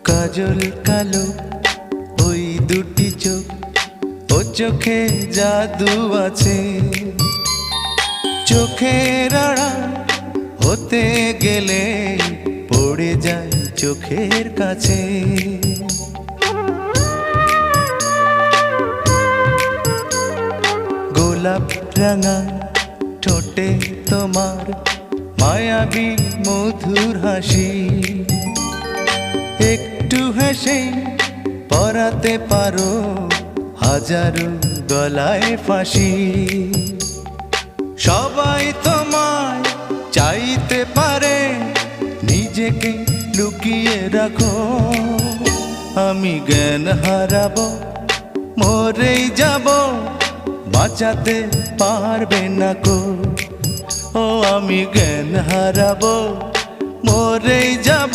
কাজল কালো ওই দুটি চোখ, ও চোখে জাদু আছে। চোখের আড়াল হতে গেলে পড়ে যায় চোখের কাছে। গোলাপ রাঙা ঠোঁটে তোমার মায়াবী মধুর হাসি, একটু হেসে পরাতে পারো হাজারো গলায় ফাঁসি। সবাই তোমায় চাইতে পারে, নিজেকে লুকিয়ে রাখো। আমি জ্ঞান হারাবো, মরেই যাব, বাঁচাতে পারবে না কো। ও আমি জ্ঞান হারাবো, মরেই যাব,